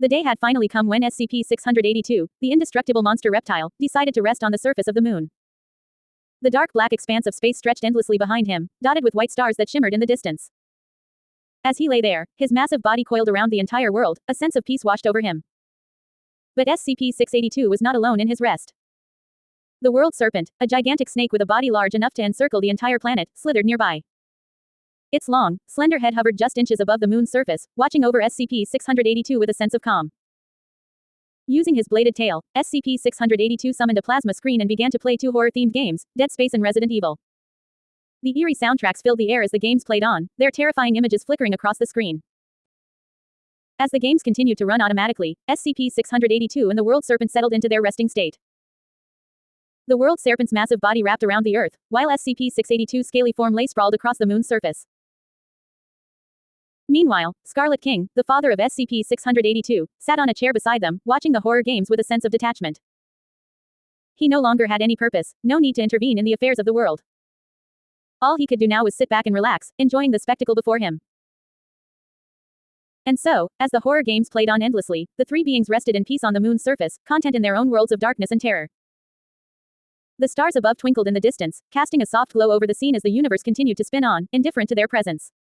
The day had finally come when SCP-682, the indestructible monster reptile, decided to rest on the surface of the moon. The dark black expanse of space stretched endlessly behind him, dotted with white stars that shimmered in the distance. As he lay there, his massive body coiled around the entire world, a sense of peace washed over him. But SCP-682 was not alone in his rest. The World Serpent, a gigantic snake with a body large enough to encircle the entire planet, slithered nearby. Its long, slender head hovered just inches above the moon's surface, watching over SCP-682 with a sense of calm. Using his bladed tail, SCP-682 summoned a plasma screen and began to play two horror-themed games, Dead Space and Resident Evil. The eerie soundtracks filled the air as the games played on, their terrifying images flickering across the screen. As the games continued to run automatically, SCP-682 and the World Serpent settled into their resting state. The World Serpent's massive body wrapped around the Earth, while SCP-682's scaly form lay sprawled across the moon's surface. Meanwhile, Scarlet King, the father of SCP-682, sat on a chair beside them, watching the horror games with a sense of detachment. He no longer had any purpose, no need to intervene in the affairs of the world. All he could do now was sit back and relax, enjoying the spectacle before him. And so, as the horror games played on endlessly, the three beings rested in peace on the moon's surface, content in their own worlds of darkness and terror. The stars above twinkled in the distance, casting a soft glow over the scene as the universe continued to spin on, indifferent to their presence.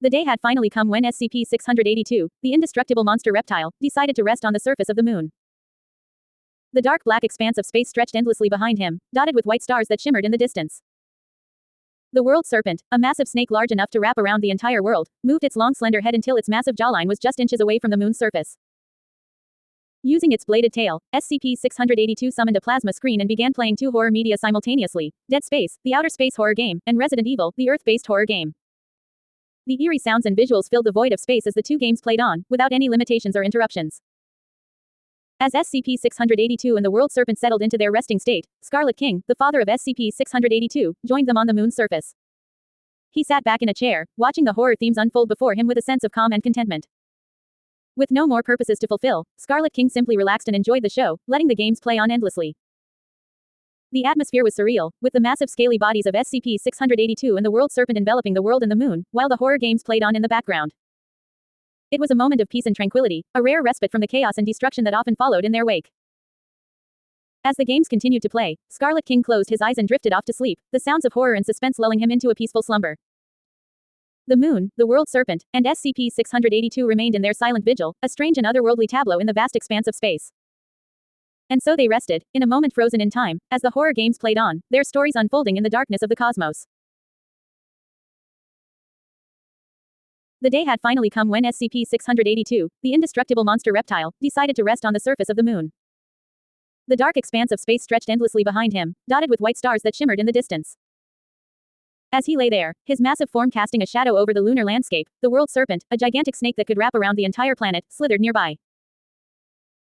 The day had finally come when SCP-682, the indestructible monster reptile, decided to rest on the surface of the moon. The dark black expanse of space stretched endlessly behind him, dotted with white stars that shimmered in the distance. The World Serpent, a massive snake large enough to wrap around the entire world, moved its long slender head until its massive jawline was just inches away from the moon's surface. Using its bladed tail, SCP-682 summoned a plasma screen and began playing two horror media simultaneously, Dead Space, the outer space horror game, and Resident Evil, the Earth-based horror game. The eerie sounds and visuals filled the void of space as the two games played on, without any limitations or interruptions. As SCP-682 and the World Serpent settled into their resting state, Scarlet King, the father of SCP-682, joined them on the moon's surface. He sat back in a chair, watching the horror themes unfold before him with a sense of calm and contentment. With no more purposes to fulfill, Scarlet King simply relaxed and enjoyed the show, letting the games play on endlessly. The atmosphere was surreal, with the massive scaly bodies of SCP-682 and the World Serpent enveloping the world and the moon, while the horror games played on in the background. It was a moment of peace and tranquility, a rare respite from the chaos and destruction that often followed in their wake. As the games continued to play, Scarlet King closed his eyes and drifted off to sleep, the sounds of horror and suspense lulling him into a peaceful slumber. The moon, the World Serpent, and SCP-682 remained in their silent vigil, a strange and otherworldly tableau in the vast expanse of space. And so they rested, in a moment frozen in time, as the horror games played on, their stories unfolding in the darkness of the cosmos. The day had finally come when SCP-682, the indestructible monster reptile, decided to rest on the surface of the moon. The dark expanse of space stretched endlessly behind him, dotted with white stars that shimmered in the distance. As he lay there, his massive form casting a shadow over the lunar landscape, the World Serpent, a gigantic snake that could wrap around the entire planet, slithered nearby.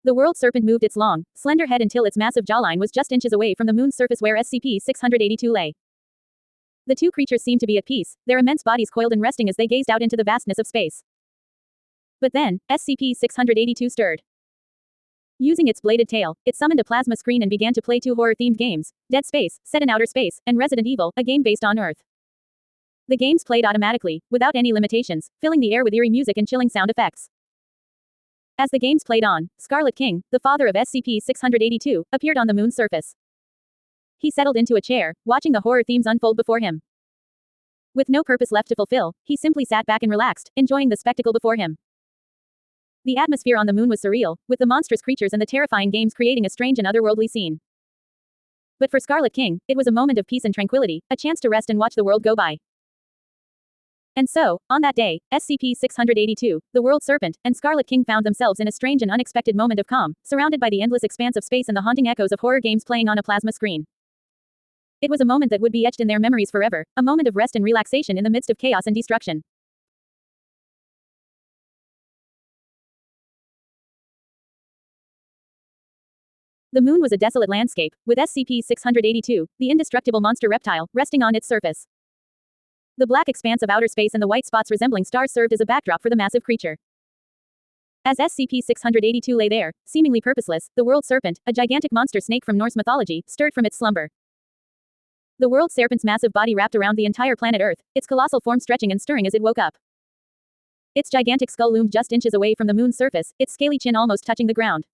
The World Serpent moved its long, slender head until its massive jawline was just inches away from the moon's surface where SCP-682 lay. The two creatures seemed to be at peace, their immense bodies coiled and resting as they gazed out into the vastness of space. But then, SCP-682 stirred. Using its bladed tail, it summoned a plasma screen and began to play two horror-themed games, Dead Space, set in outer space, and Resident Evil, a game based on Earth. The games played automatically, without any limitations, filling the air with eerie music and chilling sound effects. As the games played on, Scarlet King, the father of SCP-682, appeared on the moon's surface. He settled into a chair, watching the horror themes unfold before him. With no purpose left to fulfill, he simply sat back and relaxed, enjoying the spectacle before him. The atmosphere on the moon was surreal, with the monstrous creatures and the terrifying games creating a strange and otherworldly scene. But for Scarlet King, it was a moment of peace and tranquility, a chance to rest and watch the world go by. And so, on that day, SCP-682, the World Serpent, and Scarlet King found themselves in a strange and unexpected moment of calm, surrounded by the endless expanse of space and the haunting echoes of horror games playing on a plasma screen. It was a moment that would be etched in their memories forever, a moment of rest and relaxation in the midst of chaos and destruction. The moon was a desolate landscape, with SCP-682, the indestructible monster reptile, resting on its surface. The black expanse of outer space and the white spots resembling stars served as a backdrop for the massive creature. As SCP-682 lay there, seemingly purposeless, the World Serpent, a gigantic monster snake from Norse mythology, stirred from its slumber. The World Serpent's massive body wrapped around the entire planet Earth, its colossal form stretching and stirring as it woke up. Its gigantic skull loomed just inches away from the moon's surface, its scaly chin almost touching the ground.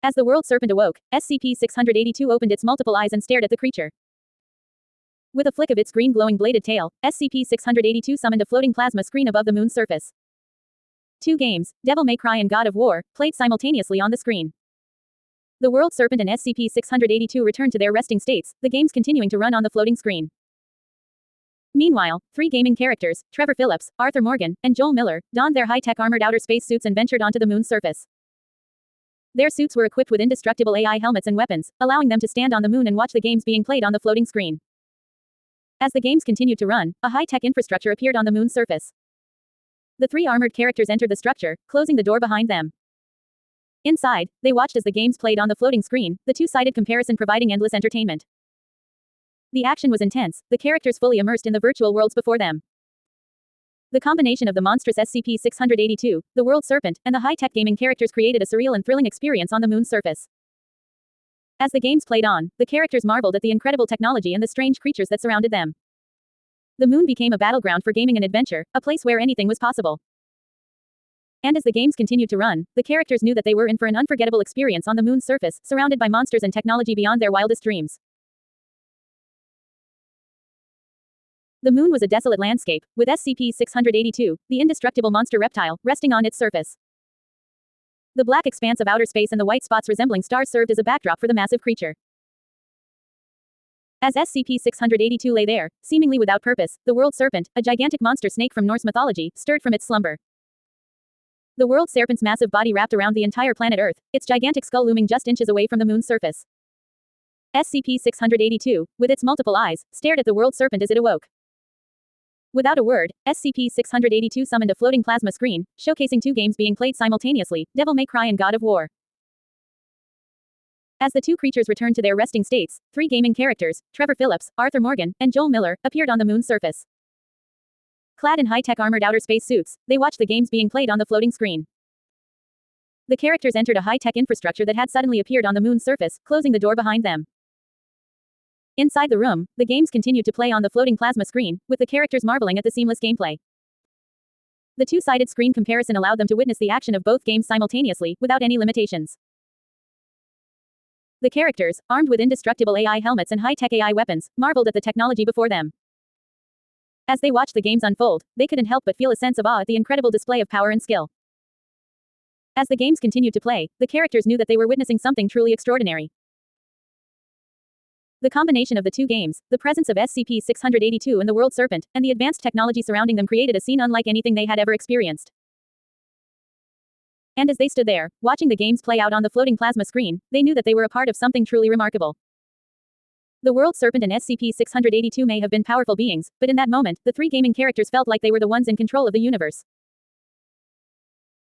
As the World Serpent awoke, SCP-682 opened its multiple eyes and stared at the creature. With a flick of its green glowing bladed tail, SCP-682 summoned a floating plasma screen above the moon's surface. Two games, Devil May Cry and God of War, played simultaneously on the screen. The World Serpent and SCP-682 returned to their resting states, the games continuing to run on the floating screen. Meanwhile, three gaming characters, Trevor Phillips, Arthur Morgan, and Joel Miller, donned their high-tech armored outer space suits and ventured onto the moon's surface. Their suits were equipped with indestructible AI helmets and weapons, allowing them to stand on the moon and watch the games being played on the floating screen. As the games continued to run, a high-tech infrastructure appeared on the moon's surface. The three armored characters entered the structure, closing the door behind them. Inside, they watched as the games played on the floating screen, the two-sided comparison providing endless entertainment. The action was intense, the characters fully immersed in the virtual worlds before them. The combination of the monstrous SCP-682, the World Serpent, and the high-tech gaming characters created a surreal and thrilling experience on the moon's surface. As the games played on, the characters marveled at the incredible technology and the strange creatures that surrounded them. The moon became a battleground for gaming and adventure, a place where anything was possible. And as the games continued to run, the characters knew that they were in for an unforgettable experience on the moon's surface, surrounded by monsters and technology beyond their wildest dreams. The moon was a desolate landscape, with SCP-682, the indestructible monster reptile, resting on its surface. The black expanse of outer space and the white spots resembling stars served as a backdrop for the massive creature. As SCP-682 lay there, seemingly without purpose, the World Serpent, a gigantic monster snake from Norse mythology, stirred from its slumber. The World Serpent's massive body wrapped around the entire planet Earth, its gigantic skull looming just inches away from the moon's surface. SCP-682, with its multiple eyes, stared at the World Serpent as it awoke. Without a word, SCP-682 summoned a floating plasma screen, showcasing two games being played simultaneously, Devil May Cry and God of War. As the two creatures returned to their resting states, three gaming characters, Trevor Phillips, Arthur Morgan, and Joel Miller, appeared on the moon's surface. Clad in high-tech armored outer space suits, they watched the games being played on the floating screen. The characters entered a high-tech infrastructure that had suddenly appeared on the moon's surface, closing the door behind them. Inside the room, the games continued to play on the floating plasma screen, with the characters marveling at the seamless gameplay. The two-sided screen comparison allowed them to witness the action of both games simultaneously, without any limitations. The characters, armed with indestructible AI helmets and high-tech AI weapons, marveled at the technology before them. As they watched the games unfold, they couldn't help but feel a sense of awe at the incredible display of power and skill. As the games continued to play, the characters knew that they were witnessing something truly extraordinary. The combination of the two games, the presence of SCP-682 and the World Serpent, and the advanced technology surrounding them created a scene unlike anything they had ever experienced. And as they stood there, watching the games play out on the floating plasma screen, they knew that they were a part of something truly remarkable. The World Serpent and SCP-682 may have been powerful beings, but in that moment, the three gaming characters felt like they were the ones in control of the universe.